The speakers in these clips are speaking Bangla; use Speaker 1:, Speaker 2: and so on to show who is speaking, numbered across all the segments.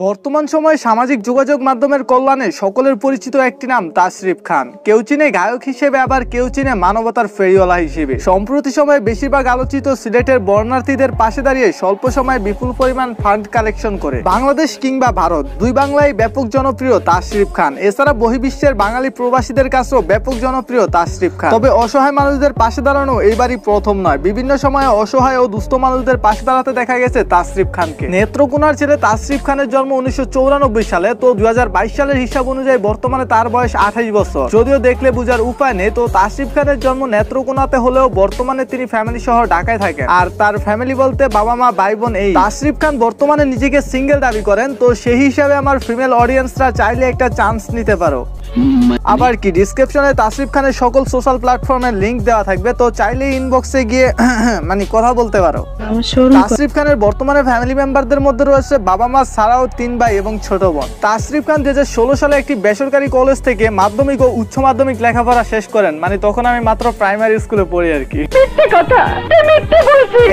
Speaker 1: বর্তমান সময়ে সামাজিক যোগাযোগ মাধ্যমের কল্যাণে সকলের পরিচিত একটি নাম তাশরিফ খান। কেউ চিনে গায়ক হিসেবে, আবার কেউ চিনে মানবতার ফেরিওয়ালা হিসেবে। সম্প্রতি সময়ে বেশিরভাগ আলোচিত সিলেটের বর্ণার্থীদের পাশে দাঁড়িয়ে স্বল্প সময়ে বিপুল পরিমাণ ফান্ড কালেকশন করে বাংলাদেশ কিংবা ভারত দুই বাংলায় ব্যাপক জনপ্রিয় তাশরিফ খান। এছাড়া বহির্বিশ্বের বাঙালি প্রবাসীদের কাছেও ব্যাপক জনপ্রিয় তাশরিফ খান। তবে অসহায় মানুষদের পাশে দাঁড়ানো এইবারই প্রথম নয়, বিভিন্ন সময়ে অসহায় ও দুস্থ মানুষদের পাশে দাঁড়াতে দেখা গেছে তাশরিফ খানকে। নেত্রকোনার ছেলে তাশরিফ খানের জন্ম 1994 সালে। তো 2022 সালের হিসাব অনুযায়ী বর্তমানে তার বয়স 28 বছর। যদিও দেখলে বুঝার উপায় নেই, তো তাশরিফ খানের জন্ম নেত্রকোনাতে হলেও বর্তমানে তিনি ফ্যামিলি সহ ঢাকায় থাকেন। আর তার ফ্যামিলি বলতে বাবা মা ভাই বোন। এই তাশরিফ খান বর্তমানে নিজেকে সিঙ্গেল দাবি করেন। তো সেই হিসাবে আমার ফিমেল অডিয়েন্সরা চাইলে একটা চান্স নিতে পারো। আবার কি ডিসক্রিপশনে তাশরিফ খানের সকল সোশ্যাল প্ল্যাটফর্মের লিংক দেওয়া থাকবে, তো চাইলে ইনবক্সে গিয়ে মানে কথা বলতে পারো। তাশরিফ খানের বর্তমানে ফ্যামিলি মেম্বারদের মধ্যে রয়েছে বাবা মা ছাড়াও 3 ভাই এবং ছোট বোন। তাশরিফ খান 2016 সালে একটি বেসরকারি কলেজ থেকে মাধ্যমিক ও উচ্চ মাধ্যমিক লেখাপড়া শেষ করেন। মানে তখন আমি মাত্র প্রাইমারি স্কুলে পড়ি আর কি।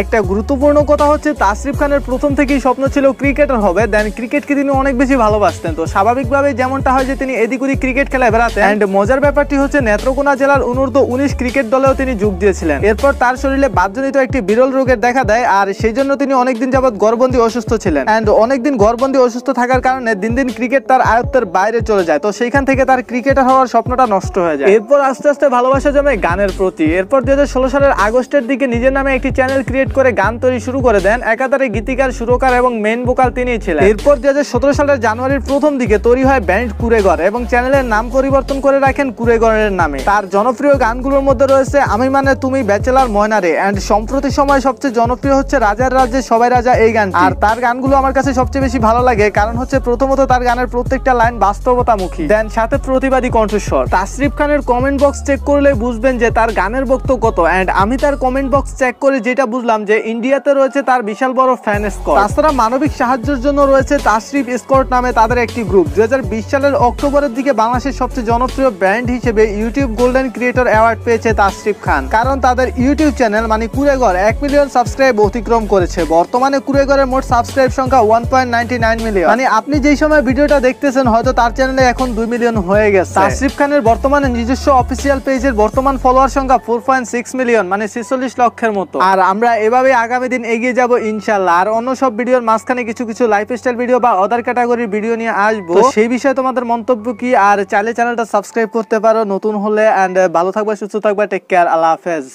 Speaker 1: একটা গুরুত্বপূর্ণ কথা হচ্ছে তাশরিফ খানের প্রথম থেকেই স্বপ্ন ছিল ক্রিকেটার হবে। দেন ক্রিকেটকে তিনি অনেক বেশি ভালোবাসতেন। তো স্বাভাবিকভাবে যেমনটা হয় যে তিনি এদিক ওদিক ক্রিকেট খেলায় বেড়াতেন। এন্ড মজার ব্যাপারটি হচ্ছে নেত্রকোনা জেলার অনূর্ধ্ব-19 ক্রিকেট দলেও তিনি যোগ দিয়েছিলেন। এরপর তার শরীরে বাতজনিত একটি বিরল রোগের দেখা দেয়, আর সেই জন্য তিনি অনেকদিন যাবৎ ঘরবন্দি অসুস্থ ছিলেন। এন্ড অনেকদিন ঘরবন্দি অসুস্থ থাকার কারণে দিন দিন ক্রিকেট তার আয়ত্তের বাইরে চলে যায়। তো সেইখান থেকে তার ক্রিকেটার হওয়ার স্বপ্নটা নষ্ট হয়ে যায়। এরপর আস্তে আস্তে ভালোবাসা জমে গানের প্রতি। এরপর 2016 সালের আগস্টের দিকে নিজের নামে একটি চ্যানেল ক্রিয়েট করে গান তৈরি শুরু করে দেন। একাধারে গীতিকার, সুরকার এবং মেইন ভোকাল তিনিই ছিলেন। এরপর 2017 সালের জানুয়ারির প্রথম দিকে তৈরি হয় ব্যান্ড কুড়েঘর এবং চ্যানেলের নাম পরিবর্তন করে রাখেন কুড়েঘরের নামে। তার জনপ্রিয় গানগুলোর মধ্যে রয়েছে আমি মানে তুমি, ব্যাচেলার, ময়নারে। এন্ড সম্প্রতি সময় সবচেয়ে জনপ্রিয় হচ্ছে রাজার রাজ্যে সবাই রাজা এই গান। আর তার গানগুলো আমার কাছে সবচেয়ে বেশি ভালো লাগে, কারণ হচ্ছে প্রথমত তার গানের প্রত্যেকটা লাইন বাস্তবতামুখী, দেন সাথে প্রতিবাদী কণ্ঠস্বর। তাশরিফ খানের কমেন্ট বক্স চেক করলে বুঝবেন যে তার গানের বক্তব্য কত। এন্ড আমি তার কমেন্ট বক্স চেক করে যেটা বুঝলাম যে ইন্ডিয়াতে রয়েছে তার বিশাল বড় ফ্যান স্কোয়াড। তাছাড়া মানবিক সাহায্যের জন্য রয়েছে তাশরিফ স্কোয়াড নামে তাদের একটি গ্রুপ। 2020 সালের অক্টোবরের দিকে বাংলাদেশের সবচেয়ে জনপ্রিয় ব্র্যান্ড হিসেবে ইউটিউব গোল্ডেন ক্রিয়েটর অ্যাওয়ার্ড পেয়েছে তাশরিফ খান, কারণ তাদের ইউটিউব চ্যানেল মানে কুড়েঘর 1 মিলিয়ন সাবস্ক্রাইব অতিক্রম করেছে। বর্তমানে কুড়েঘরের মোট সাবস্ক্রাইব সংখ্যা 1.99 মিলিয়ন। মানে আপনি যেই সময় ভিডিওটা দেখতেছেন হয়তো তার চ্যানেলে এখন 2 মিলিয়ন হয়ে গেছে। তাশরিফ খানের বর্তমানে নিজস্ব অফিসিয়াল পেজের বর্তমান ফলোয়ার সংখ্যা 4.6 মিলিয়ন, মানে 46 লক্ষের মতো। আর আমরা এভাবে আগামী দিন এগিয়ে যাব ইনশাআল্লাহ। আর অন্য সব ভিডিওর মাঝখানে কিছু কিছু লাইফস্টাইল ভিডিও বা আদার ক্যাটাগরির ভিডিও নিয়ে আসবো। সেই বিষয়ে তোমাদের মন্তব্য কি? আর চাইলে চ্যানেলটা সাবস্ক্রাইব করতে পারো নতুন হলে। এন্ড ভালো থাকবে, সুস্থ থাকবে, টেক কেয়ার, আল্লাহ হাফেজ।